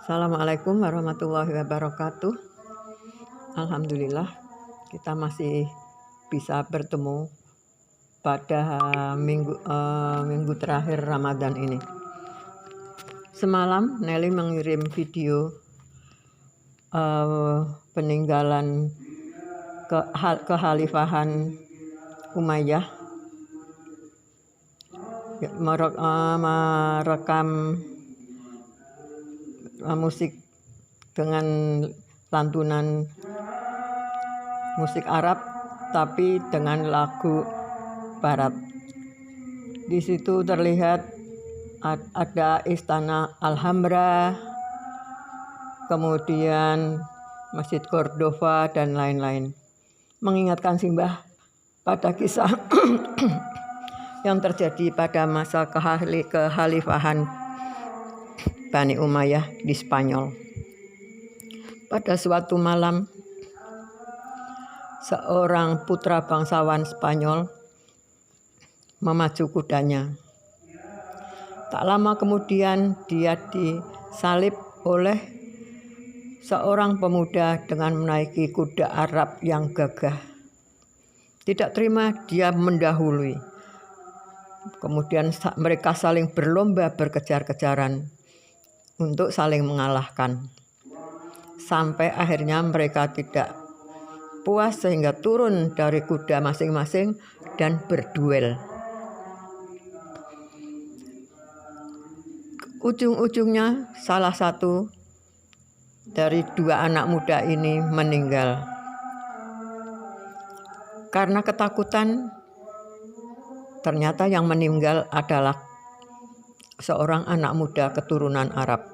Assalamualaikum warahmatullahi wabarakatuh. Alhamdulillah kita masih bisa bertemu pada minggu terakhir Ramadan ini. Semalam Nelly mengirim video peninggalan kekhalifahan Umayyah, merekam musik dengan lantunan musik Arab tapi dengan lagu Barat. Di situ terlihat ada istana Alhambra, kemudian Masjid Cordova dan lain-lain. Mengingatkan Simbah pada kisah yang terjadi pada masa kekhalifahan Bani Umayyah di Spanyol. Pada suatu malam, seorang putra bangsawan Spanyol memacu kudanya. Tak lama kemudian dia disalib oleh seorang pemuda dengan menaiki kuda Arab yang gagah. Tidak terima, dia mendahului. Kemudian mereka saling berlomba berkejar-kejaran untuk saling mengalahkan. Sampai akhirnya mereka tidak puas sehingga turun dari kuda masing-masing dan berduel. Ujung-ujungnya salah satu dari dua anak muda ini meninggal. Karena ketakutan, ternyata yang meninggal adalah seorang anak muda keturunan Arab.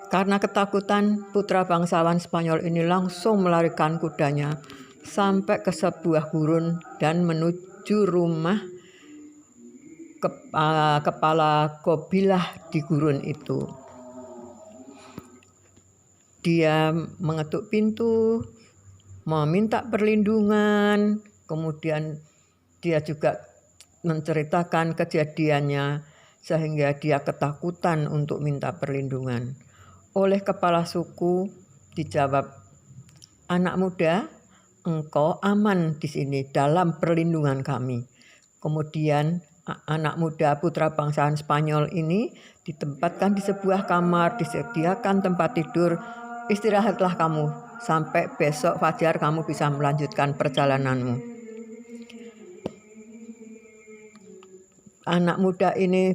Karena ketakutan, putra bangsawan Spanyol ini langsung melarikan kudanya sampai ke sebuah gurun dan menuju rumah kepala kabilah di gurun itu. Dia mengetuk pintu, meminta perlindungan, kemudian dia juga menceritakan kejadiannya sehingga dia ketakutan untuk minta perlindungan. Oleh kepala suku dijawab, "Anak muda, engkau aman di sini dalam perlindungan kami." Kemudian anak muda putra bangsawan Spanyol ini ditempatkan di sebuah kamar, disediakan tempat tidur. Istirahatlah kamu sampai besok fajar kamu bisa melanjutkan perjalananmu. Anak muda ini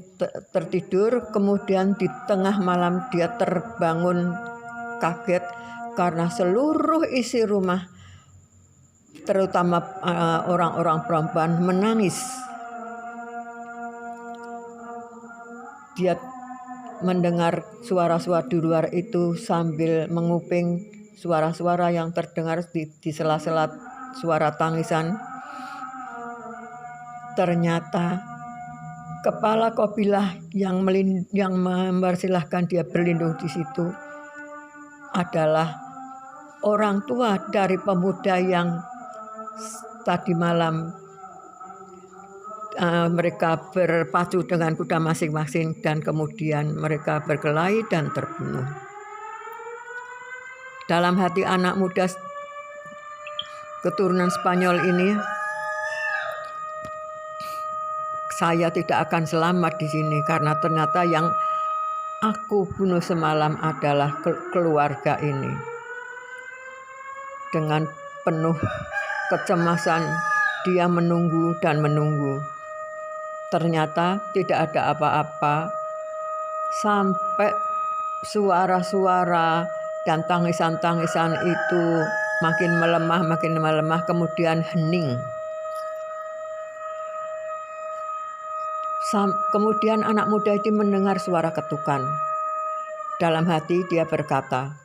tertidur, kemudian di tengah malam dia terbangun kaget karena seluruh isi rumah, terutama orang-orang perempuan, menangis. Dia mendengar suara-suara di luar itu sambil menguping suara-suara yang terdengar di sela-sela suara tangisan. Ternyata kepala kabilah yang mempersilahkan dia berlindung di situ adalah orang tua dari pemuda yang tadi malam mereka berpacu dengan kuda masing-masing dan kemudian mereka berkelahi dan terbunuh. Dalam hati anak muda keturunan Spanyol ini, saya tidak akan selamat di sini karena ternyata yang aku bunuh semalam adalah keluarga ini. Dengan penuh kecemasan dia menunggu dan menunggu. Ternyata tidak ada apa-apa sampai suara-suara dan tangisan-tangisan itu makin melemah, kemudian hening. Kemudian anak muda itu mendengar suara ketukan. Dalam hati dia berkata,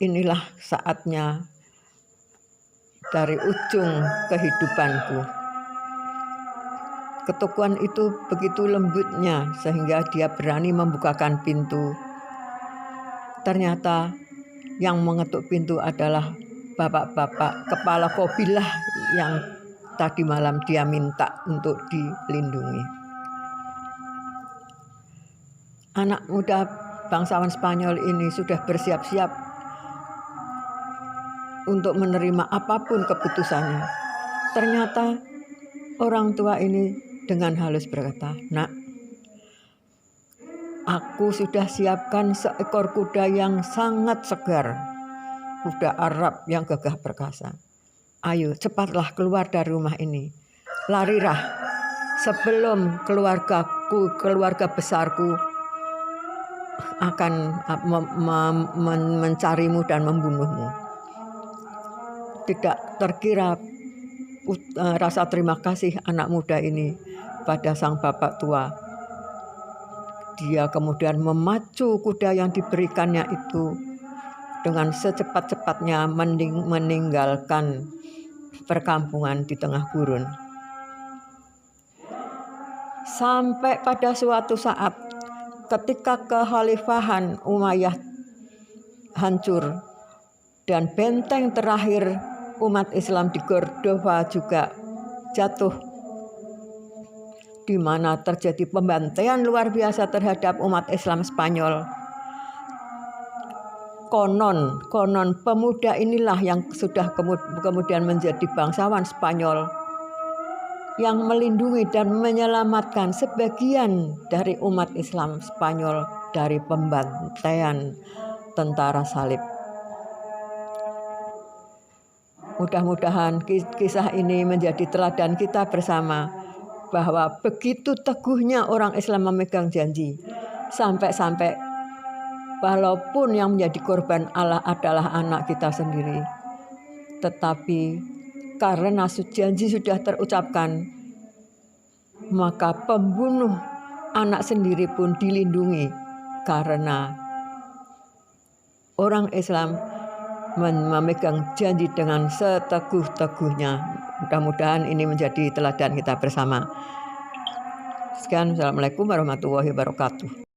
"Inilah saatnya dari ujung kehidupanku." Ketukan itu begitu lembutnya sehingga dia berani membukakan pintu. Ternyata yang mengetuk pintu adalah bapak-bapak kepala kabilah yang tadi malam dia minta untuk dilindungi. Anak muda bangsawan Spanyol ini sudah bersiap-siap untuk menerima apapun keputusannya. Ternyata orang tua ini dengan halus berkata, "Nak, aku sudah siapkan seekor kuda yang sangat segar, kuda Arab yang gagah perkasa. Ayo cepatlah keluar dari rumah ini. Larilah sebelum keluarga besarku akan mencarimu dan membunuhmu." Tidak terkira rasa terima kasih anak muda ini pada sang bapak tua. Dia kemudian memacu kuda yang diberikannya itu dengan secepat-cepatnya meninggalkan perkampungan di tengah gurun. Sampai pada suatu saat ketika kekhalifahan Umayyah hancur dan benteng terakhir umat Islam di Cordova juga jatuh, di mana terjadi pembantaian luar biasa terhadap umat Islam Spanyol. Konon pemuda inilah yang sudah kemudian menjadi bangsawan Spanyol yang melindungi dan menyelamatkan sebagian dari umat Islam Spanyol dari pembantaian tentara salib. Mudah-mudahan kisah ini menjadi teladan kita bersama bahwa begitu teguhnya orang Islam memegang janji, sampai-sampai walaupun yang menjadi korban Allah adalah anak kita sendiri, tetapi karena janji sudah terucapkan, maka pembunuh anak sendiri pun dilindungi karena orang Islam memegang janji dengan seteguh-teguhnya. Mudah-mudahan ini menjadi teladan kita bersama. Sekian, Assalamualaikum warahmatullahi wabarakatuh.